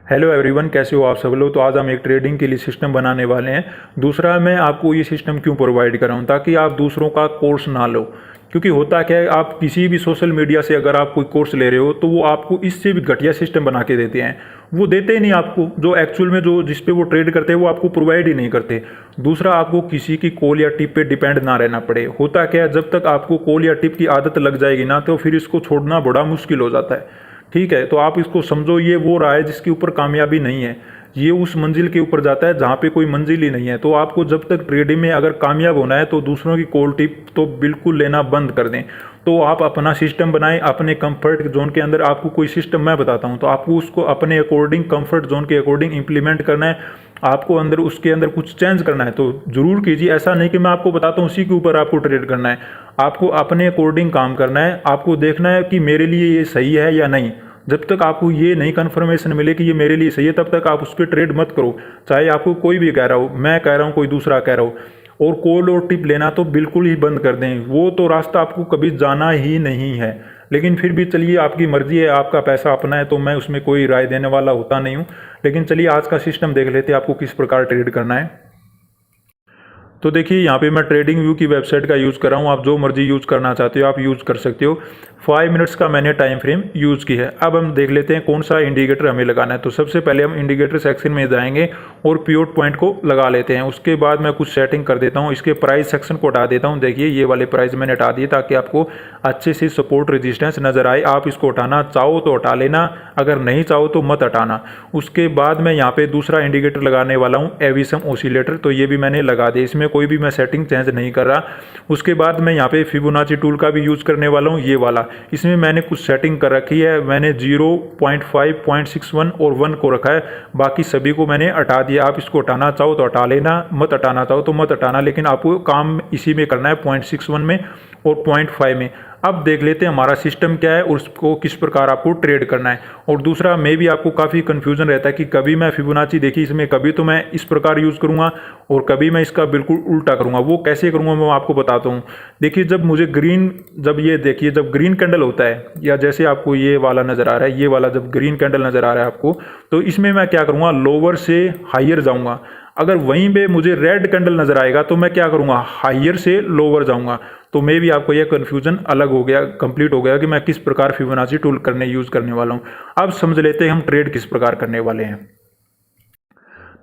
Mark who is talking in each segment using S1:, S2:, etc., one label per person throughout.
S1: Hello everyone, कैसे हो आप सब लोग। तो आज हम एक ट्रेडिंग के लिए सिस्टम बनाने वाले हैं। दूसरा, मैं आपको ये सिस्टम क्यों प्रोवाइड कर रहा हूँ, ताकि आप दूसरों का कोर्स ना लो। क्योंकि होता क्या है, आप किसी भी सोशल मीडिया से अगर आप कोई कोर्स ले रहे हो तो वो आपको इससे भी घटिया सिस्टम बना के देते हैं। वो देते ही नहीं आपको, जो एक्चुअल में जो जिस पे वो ट्रेड करते हैं वो आपको प्रोवाइड ही नहीं करते। दूसरा, आपको किसी की कॉल या टिप पे डिपेंड ना रहना पड़े। होता क्या है, जब तक आपको कॉल या टिप की आदत लग जाएगी ना, तो फिर इसको छोड़ना बड़ा मुश्किल हो जाता है। ठीक है, तो आप इसको समझो, ये वो राह है जिसके ऊपर कामयाबी नहीं है। ये उस मंजिल के ऊपर जाता है जहाँ पे कोई मंजिल ही नहीं है। तो आपको जब तक ट्रेडिंग में अगर कामयाब होना है तो दूसरों की कॉल टिप तो बिल्कुल लेना बंद कर दें। तो आप अपना सिस्टम बनाएं अपने कंफर्ट जोन के अंदर। आपको कोई सिस्टम मैं बताता हूँ तो आपको उसको अपने अकॉर्डिंग, कंफर्ट जोन के अकॉर्डिंग इंप्लीमेंट करना है। आपको अंदर उसके अंदर कुछ चेंज करना है तो जरूर कीजिए। ऐसा नहीं कि मैं आपको बताता हूँ उसी के ऊपर आपको ट्रेड करना है। आपको अपने अकॉर्डिंग काम करना है। आपको देखना है कि मेरे लिए ये सही है या नहीं। जब तक आपको ये नहीं कन्फर्मेशन मिले कि ये मेरे लिए सही है, तब तक आप उस पर ट्रेड मत करो। चाहे आपको कोई भी कह रहा हो, मैं कह रहा हूँ, कोई दूसरा कह रहा हो। और कॉल और टिप लेना तो बिल्कुल ही बंद कर दें। वो तो रास्ता आपको कभी जाना ही नहीं है। लेकिन फिर भी चलिए, आपकी मर्जी है, आपका पैसा अपना है, तो मैं उसमें कोई राय देने वाला होता नहीं हूँ। लेकिन चलिए आज का सिस्टम देख लेते हैं, आपको किस प्रकार ट्रेड करना है। तो देखिए, यहाँ पे मैं ट्रेडिंग व्यू की वेबसाइट का यूज़ कर रहा हूँ। आप जो मर्जी यूज़ करना चाहते हो आप यूज़ कर सकते हो। 5 मिनट्स का मैंने टाइम फ्रेम यूज़ की है। अब हम देख लेते हैं कौन सा इंडिकेटर हमें लगाना है। तो सबसे पहले हम इंडिकेटर सेक्शन में जाएंगे और पिवट पॉइंट को लगा लेते हैं। उसके बाद मैं कुछ सेटिंग कर देता हूँ। इसके प्राइस सेक्शन को हटा देता हूँ। देखिए, ये वाले प्राइस मैंने हटा दिए ताकि आपको अच्छे से सपोर्ट रेजिस्टेंस नजर आए। आप इसको हटाना चाहो तो हटा लेना, अगर नहीं चाहो तो मत हटाना। उसके बाद मैं यहाँ पे दूसरा इंडिकेटर लगाने वाला हूँ, एविसम ऑसिलेटर। तो ये भी मैंने लगा दिया, इसमें कोई भी मैं सेटिंग चेंज नहीं कर रहा। उसके बाद मैं यहाँ पे फिबोनाची टूल का भी यूज़ करने वाला हूँ, ये वाला। इसमें मैंने कुछ सेटिंग कर रखी है। मैंने 0, 0.5, 0.61 और 1 को रखा है। बाकी सभी को मैंने हटा दिया। आप इसको हटाना चाहो तो हटा लेना, मत हटाना चाहो तो मत हटाना। लेकिन आपको काम इसी में करना है, 0.61 में और 0.5 में। अब देख लेते हैं हमारा सिस्टम क्या है और उसको किस प्रकार आपको ट्रेड करना है। और दूसरा, मैं भी आपको काफ़ी कन्फ्यूजन रहता है कि कभी मैं फिबोनाची देखी इसमें, कभी तो मैं इस प्रकार यूज़ करूँगा और कभी मैं इसका बिल्कुल उल्टा करूँगा। वो कैसे करूँगा मैं आपको बताता हूँ। देखिए, जब मुझे ग्रीन, जब ये देखिए, जब ग्रीन कैंडल होता है, या जैसे आपको ये वाला नज़र आ रहा है, ये वाला जब ग्रीन कैंडल नज़र आ रहा है आपको, तो इसमें मैं क्या करूँगा, लोअर से हायर जाऊँगा। अगर वहीं पे मुझे रेड कैंडल नजर आएगा तो मैं क्या करूँगा, हायर से लोअर जाऊँगा। तो मे भी आपको यह कन्फ्यूजन अलग हो गया, कंप्लीट हो गया कि मैं किस प्रकार फिबोनाची टूल यूज़ करने वाला हूँ। अब समझ लेते हैं हम ट्रेड किस प्रकार करने वाले हैं।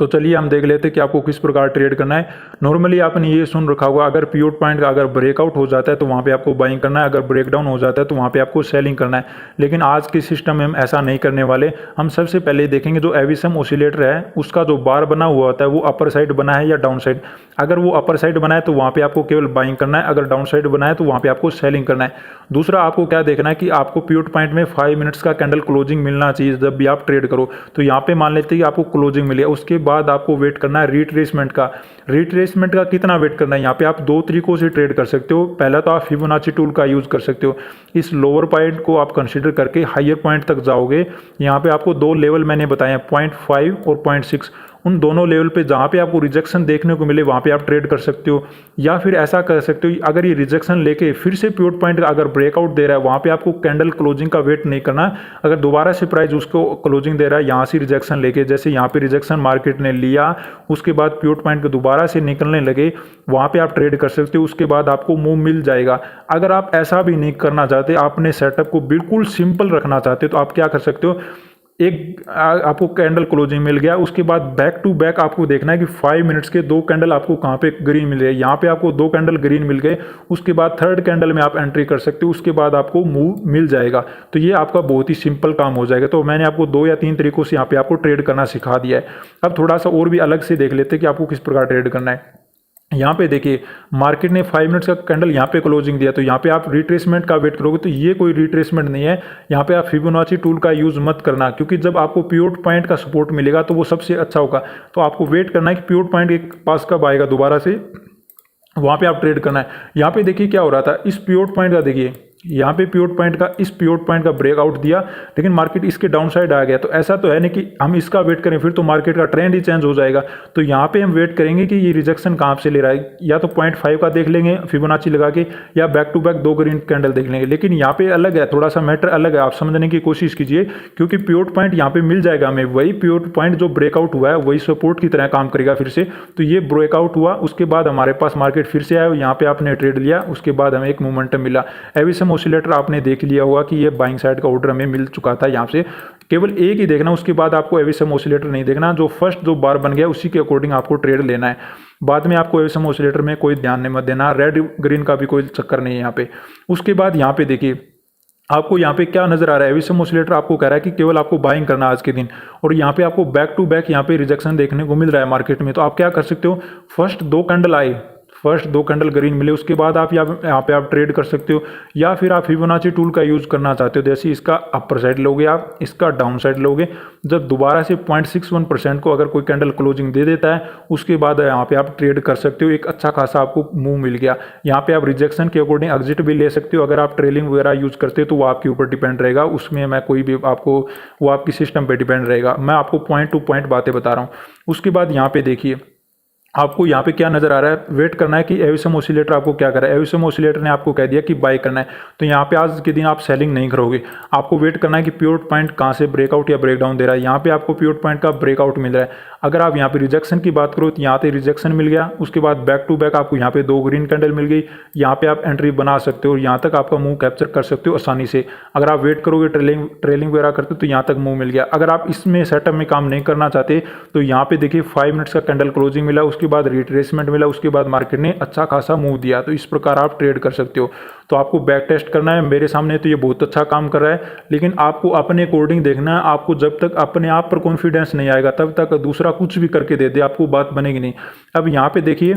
S1: तो चलिए हम देख लेते हैं कि आपको किस प्रकार ट्रेड करना है। नॉर्मली आपने ये सुन रखा होगा, अगर पिवट पॉइंट का अगर ब्रेकआउट हो जाता है तो वहाँ पे आपको बाइंग करना है, अगर ब्रेकडाउन हो जाता है तो वहाँ पे आपको सेलिंग करना है। लेकिन आज के सिस्टम में हम ऐसा नहीं करने वाले। हम सबसे पहले देखेंगे जो एविसम ऑसिलेटर है उसका जो बार बना हुआ होता है वो अपर साइड बना है या डाउन साइड। अगर वो अपर साइड बना है तो वहाँ पे आपको केवल बाइंग करना है, अगर डाउन साइड बना है तो वहाँ पे आपको सेलिंग करना है। दूसरा, आपको क्या देखना है कि आपको पिवट पॉइंट में 5 मिनट्स का कैंडल क्लोजिंग मिलना चाहिए जब भी आप ट्रेड करो। तो यहाँ पे मान लेते हैं कि आपको क्लोजिंग मिली है, उसके बाद आपको वेट करना है रिट्रेसमेंट का। रिट्रेसमेंट का कितना वेट करना है, यहाँ पे आप दो तरीकों से ट्रेड कर सकते हो। पहला तो आप फिबोनाची टूल का यूज कर सकते हो। इस लोअर पॉइंट को आप कंसीडर करके हायर पॉइंट तक जाओगे। यहाँ पे आपको दो लेवल मैंने बताए हैं, 0.5 और 0.6। उन दोनों लेवल पे जहाँ पे आपको रिजेक्शन देखने को मिले वहाँ पे आप ट्रेड कर सकते हो। या फिर ऐसा कर सकते हो, अगर ये रिजेक्शन लेके फिर से पिवट पॉइंट का अगर ब्रेकआउट दे रहा है, वहाँ पे आपको कैंडल क्लोजिंग का वेट नहीं करना। अगर दोबारा से प्राइस उसको क्लोजिंग दे रहा है यहाँ से रिजेक्शन लेके, जैसे यहाँ पे रिजेक्शन मार्केट ने लिया, उसके बाद पिवट पॉइंट को दोबारा से निकलने लगे, वहाँ पे आप ट्रेड कर सकते हो। उसके बाद आपको मूव मिल जाएगा। अगर आप ऐसा भी नहीं करना चाहते, आपने सेटअप को बिल्कुल सिंपल रखना चाहते हो, तो आप क्या कर सकते हो, एक आपको कैंडल क्लोजिंग मिल गया, उसके बाद बैक टू बैक आपको देखना है कि 5 मिनट्स के दो कैंडल आपको कहाँ पे ग्रीन मिल गए। यहाँ पे आपको दो कैंडल ग्रीन मिल गए, उसके बाद थर्ड कैंडल में आप एंट्री कर सकते हो, उसके बाद आपको मूव मिल जाएगा। तो ये आपका बहुत ही सिंपल काम हो जाएगा। तो मैंने आपको 2 या 3 तरीकों से यहाँ पे आपको ट्रेड करना सिखा दिया है। अब थोड़ा सा और भी अलग से देख लेते हैं कि आपको किस प्रकार ट्रेड करना है। यहाँ पे देखिए, मार्केट ने 5 मिनट्स का कैंडल यहाँ पे क्लोजिंग दिया, तो यहाँ पे आप रिट्रेसमेंट का वेट करोगे, तो ये कोई रिट्रेसमेंट नहीं है। यहाँ पे आप फिबोनाची टूल का यूज़ मत करना, क्योंकि जब आपको पिवट पॉइंट का सपोर्ट मिलेगा तो वो सबसे अच्छा होगा। तो आपको वेट करना है कि पिवट पॉइंट के पास कब आएगा दोबारा से, वहाँ पे आप ट्रेड करना है। यहाँ पे देखिए क्या हो रहा था, इस पिवट पॉइंट का देखिए, यहाँ पे पिवट पॉइंट का, इस पिवट पॉइंट का ब्रेकआउट दिया, लेकिन मार्केट इसके डाउन साइड आ गया। तो ऐसा तो है नहीं कि हम इसका वेट करें, फिर तो मार्केट का ट्रेंड ही चेंज हो जाएगा। तो यहाँ पे हम वेट करेंगे कि ये रिजेक्शन कहाँ से ले रहा है, या तो 0.5 का देख लेंगे फिबोनाची लगा के, या back to back 2 green candle देख लेंगे। लेकिन यहाँ पे अलग है, थोड़ा सा मैटर अलग है, आप समझने की कोशिश कीजिए, क्योंकि पिवट पॉइंट यहाँ पे मिल जाएगा हमें। वही पिवट पॉइंट जो ब्रेकआउट हुआ है वही सपोर्ट की तरह काम करेगा फिर से। तो ये ब्रेकआउट हुआ, उसके बाद हमारे पास मार्केट फिर से आया, यहाँ पे आपने ट्रेड लिया, उसके बाद हमें एक मोमेंटम मिला। एविसम ऑसिलेटर आपने देख लिया होगा कि ये बाइंग साइड का ऑर्डर हमें मिल चुका था। यहाँ से केवल एक ही देखना, उसके बाद आपको एविसम ऑसिलेटर नहीं देखना। जो फर्स्ट जो बार बन गया उसी के अकॉर्डिंग आपको ट्रेड लेना है। बाद में आपको एविसम ऑसिलेटर में कोई ध्यान नहीं मत देना, रेड ग्रीन का भी कोई चक्कर नहीं है यहाँ पे। उसके बाद यहाँ पे देखिए आपको यहाँ पे क्या नजर आ रहा है, एविसम ऑसिलेटर आपको कह रहा है कि केवल आपको बाइंग करना है आज के दिन, और यहाँ पे आपको बैक टू बैक यहाँ पे रिजेक्शन देखने को मिल रहा है मार्केट में। तो आप क्या कर सकते हो, फर्स्ट 2 कैंडल आए, फर्स्ट 2 कैंडल ग्रीन मिले, उसके बाद आप यहाँ पे आप ट्रेड कर सकते हो, या फिर आप फिबोनाची टूल का यूज करना चाहते हो, जैसे इसका अपर साइड लोगे आप, इसका डाउन साइड लोगे। जब दोबारा से 0.61% को अगर कोई कैंडल क्लोजिंग दे देता है, उसके बाद यहाँ पे आप ट्रेड कर सकते हो। एक अच्छा खासा आपको मूव मिल गया। यहाँ पे आप रिजेक्शन के अकॉर्डिंग एग्जिट भी ले सकते हो। अगर आप ट्रेलिंग वगैरह यूज करते हो तो वो आपके ऊपर डिपेंड रहेगा, उसमें मैं कोई भी आपको, वो आपकी सिस्टम पे डिपेंड रहेगा। मैं आपको पॉइंट टू पॉइंट बातें बता रहा हूँ। उसके बाद यहाँ पे देखिए आपको यहाँ पे क्या नजर आ रहा है, वेट करना है कि एविसम ऑसिलेटर आपको क्या कर रहा है। एविसम ऑसिलेटर ने आपको कह दिया कि बाय करना है, तो यहाँ पे आज के दिन आप सेलिंग नहीं करोगे। आपको वेट करना है कि पिवट पॉइंट कहाँ से ब्रेकआउट या ब्रेकडाउन दे रहा है। यहाँ पे आपको पिवट पॉइंट का ब्रेकआउट मिल रहा है। अगर आप यहाँ पे रिजेक्शन की बात करो तो यहाँ पे रिजेक्शन मिल गया, उसके बाद बैक टू बैक आपको यहाँ पे 2 ग्रीन कैंडल मिल गई। यहाँ पे आप एंट्री बना सकते हो और यहाँ तक आपका मूव कैप्चर कर सकते हो आसानी से। अगर आप वेट करोगे, ट्रेलिंग वगैरह करते हो, तो यहाँ तक मूव मिल गया। अगर आप इसमें सेटअप में काम नहीं करना चाहते तो यहाँ पे देखिए 5 मिनट्स का कैंडल क्लोजिंग मिला, उसके बाद रिट्रेसमेंट मिला, उसके बाद मार्केट ने अच्छा खासा मूव दिया। तो इस प्रकार आप ट्रेड कर सकते हो। तो आपको बैक टेस्ट करना है। मेरे सामने तो ये बहुत अच्छा काम कर रहा है, लेकिन आपको अपने अकॉर्डिंग देखना है। आपको जब तक अपने आप पर कॉन्फिडेंस नहीं आएगा तब तक दूसरा कुछ भी करके दे दे आपको बात बनेगी नहीं। अब यहाँ पे देखिए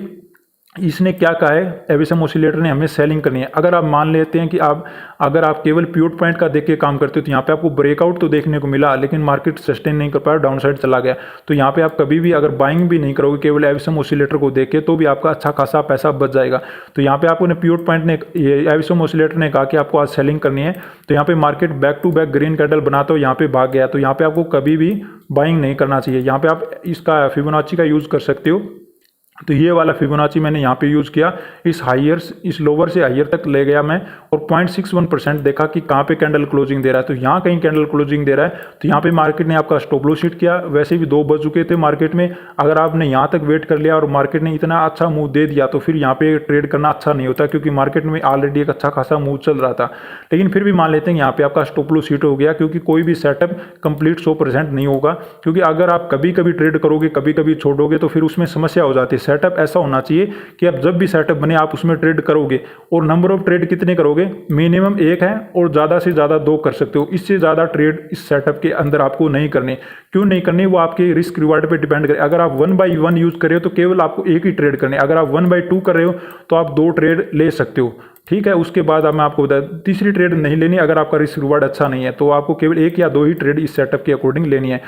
S1: इसने क्या कहा है, एविसम ऑसिलेटर ने हमें सेलिंग करनी है। अगर आप मान लेते हैं कि अगर आप केवल पिवट पॉइंट का देख के काम करते हो तो यहाँ पे आपको ब्रेकआउट तो देखने को मिला, लेकिन मार्केट सस्टेन नहीं कर पाया, डाउन साइड चला गया। तो यहाँ पे आप कभी भी अगर बाइंग भी नहीं करोगे केवल एविसम ऑसिलेटर को देख के, तो भी आपका अच्छा खासा पैसा बच जाएगा। तो यहाँ पे आपको पिवट पॉइंट ने, एविसम ऑसिलेटर ने कहा कि आपको आज सेलिंग करनी है, तो यहाँ पे market back to back green candle बनाता हो, यहाँ पे भाग गया। तो यहाँ पे आपको कभी भी बाइंग नहीं करना चाहिए। यहाँ पे आप इसका फिबोनाची का यूज कर सकते हो। तो ये वाला फिबोनाची मैंने यहाँ पे यूज़ किया, इस लोअर से हायर तक ले गया मैं, और 0.61% देखा कि कहाँ पे कैंडल क्लोजिंग दे रहा है। तो यहाँ कहीं कैंडल क्लोजिंग दे रहा है, तो यहाँ पे मार्केट ने आपका स्टॉप लॉस हिट किया। वैसे भी 2 बज चुके थे मार्केट में। अगर आपने यहाँ तक वेट कर लिया और मार्केट ने इतना अच्छा मूव दे दिया तो फिर यहाँ पे ट्रेड करना अच्छा नहीं होता, क्योंकि मार्केट में ऑलरेडी एक अच्छा खासा मूव चल रहा था। लेकिन फिर भी मान लेते हैं यहाँ पे आपका स्टॉप लॉस हिट हो गया, क्योंकि कोई भी सेटअप कंप्लीट 100% नहीं होगा। क्योंकि अगर आप कभी कभी ट्रेड करोगे, कभी कभी छोड़ोगे, तो फिर उसमें समस्या हो जाती है। सेटअप ऐसा होना कि आप जब भी सेटअप बने आप उसमें ट्रेड करोगे, और नंबर ऑफ ट्रेड कितने करोगे, मिनिमम 1 है, और ज्यादा से ज्यादा 2 कर सकते हो। इससे ज्यादा ट्रेड इस सेटअप के अंदर आपको नहीं करने। क्यों नहीं करने, वो आपके रिस्क रिवार्ड पे डिपेंड करे। अगर आप 1/1 यूज कर रहे हो तो केवल आपको 1 ही ट्रेड करने। अगर आप 1/2 कर रहे हो तो आप 2 ट्रेड ले सकते हो, ठीक है। उसके बाद मैं आपको बता, तीसरी ट्रेड नहीं लेनी। अगर आपका रिस्क रिवार्ड अच्छा नहीं है तो आपको केवल 1 या 2 ही ट्रेड इस सेटअप के अकॉर्डिंग लेनी है।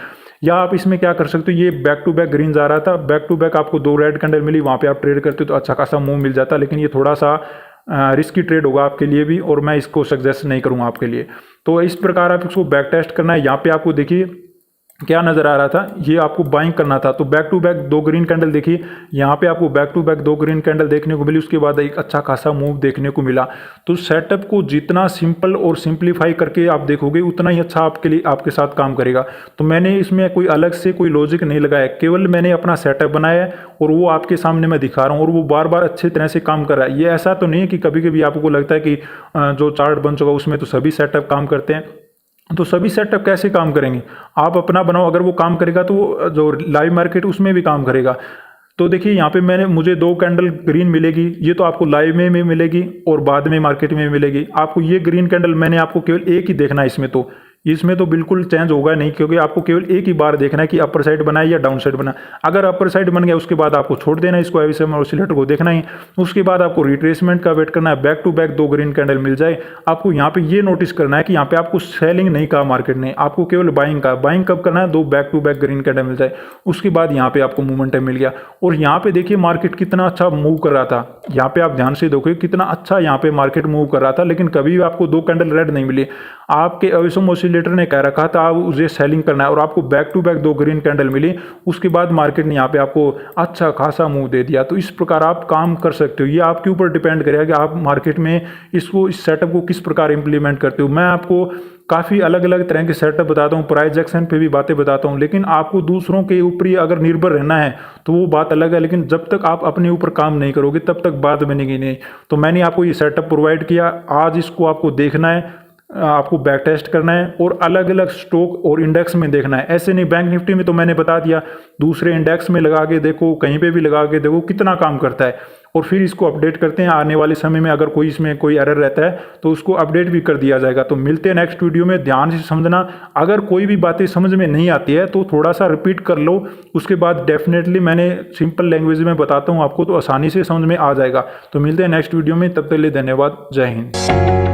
S1: या आप इसमें क्या कर सकते हो, ये बैक टू बैक ग्रीन जा रहा था, बैक टू बैक आपको 2 रेड कैंडल मिली, वहाँ पे आप ट्रेड करते हो तो अच्छा खासा मूव मिल जाता। लेकिन ये थोड़ा सा रिस्की ट्रेड होगा आपके लिए भी, और मैं इसको सजेस्ट नहीं करूँगा आपके लिए। तो इस प्रकार आप इसको बैक टेस्ट करना है। यहाँ पे आपको देखिए क्या नजर आ रहा था, ये आपको बाइंग करना था। तो back to back 2 green candle देखिए, यहाँ पे आपको back to back 2 green candle देखने को मिली, उसके बाद एक अच्छा खासा मूव देखने को मिला। तो सेटअप को जितना सिंपल और सिंप्लीफाई करके आप देखोगे उतना ही अच्छा आपके लिए, आपके साथ काम करेगा। तो मैंने इसमें कोई अलग से कोई लॉजिक नहीं लगाया, केवल मैंने अपना सेटअप बनाया है और वो आपके सामने मैं दिखा रहा हूँ, और वो बार बार अच्छे तरह से काम कर रहा है। ये ऐसा तो नहीं है कि कभी कभी आपको लगता है कि जो चार्ट बन चुका उसमें तो सभी सेटअप काम करते हैं। तो सभी सेटअप कैसे काम करेंगे, आप अपना बनाओ। अगर वो काम करेगा तो जो लाइव मार्केट उसमें भी काम करेगा। तो देखिए यहाँ पे मुझे 2 कैंडल ग्रीन मिलेगी, ये तो आपको लाइव में भी मिलेगी और बाद में मार्केट में मिलेगी। आपको ये ग्रीन कैंडल मैंने आपको केवल 1 ही देखना है इसमें, तो इसमें तो बिल्कुल चेंज होगा नहीं, क्योंकि आपको केवल एक ही बार देखना है कि अपर साइड बना है या डाउन साइड बना। अगर अपर साइड बन गया उसके बाद आपको छोड़ देना है, इसको एविसम ऑसिलेटर को देखना ही। उसके बाद आपको रिट्रेसमेंट का वेट करना है, back to back 2 green candle मिल जाए। आपको यहाँ पे ये नोटिस करना है कि यहाँ पे आपको सेलिंग नहीं कहा मार्केट ने, आपको केवल बाइंग का। बाइंग कब करना है, 2 back to back green candle मिल जाए, उसके बाद यहाँ पे आपको मोमेंटम मिल गया। और यहाँ पे देखिए मार्केट कितना अच्छा मूव कर रहा था, यहाँ पे आप ध्यान से देखिए कितना अच्छा यहाँ पे मार्केट मूव कर रहा था, लेकिन कभी भी आपको 2 कैंडल रेड नहीं मिली। आपके एविसम ऑसिलेटर ने कह रखा था आप उसे सेलिंग करना है, और आपको back to back 2 green candle मिली। उसके बाद मार्केट ने यहाँ पे आपको अच्छा खासा मूव दे दिया। तो इस प्रकार आप काम कर सकते हो, ये आपके ऊपर डिपेंड करेगा कि आप मार्केट में इसको, इस सेटअप को किस प्रकार इंप्लीमेंट करते हो। मैं आपको काफ़ी अलग अलग तरह के सेटअप बताता हूँ, प्राइस एक्शन पे भी बातें बताता हूँ, लेकिन आपको दूसरों के ऊपर ही अगर निर्भर रहना है तो वो बात अलग है, लेकिन जब तक आप अपने ऊपर काम नहीं करोगे तब तक बात बनेगी नहीं। तो मैंने आपको ये सेटअप प्रोवाइड किया, आज इसको आपको देखना है, आपको बैक टेस्ट करना है और अलग अलग स्टॉक और इंडेक्स में देखना है। ऐसे नहीं, बैंक निफ्टी में तो मैंने बता दिया, दूसरे इंडेक्स में लगा के देखो, कहीं पे भी लगा के देखो कितना काम करता है, और फिर इसको अपडेट करते हैं। आने वाले समय में अगर कोई इसमें कोई एरर रहता है तो उसको अपडेट भी कर दिया जाएगा। तो मिलते हैं नेक्स्ट वीडियो में, ध्यान से समझना। अगर कोई भी बातें समझ में नहीं आती है तो थोड़ा सा रिपीट कर लो, उसके बाद डेफिनेटली मैंने सिंपल लैंग्वेज में बताता हूँ आपको, तो आसानी से समझ में आ जाएगा। तो मिलते हैं नेक्स्ट वीडियो में, तब तक के लिए धन्यवाद, जय हिंद।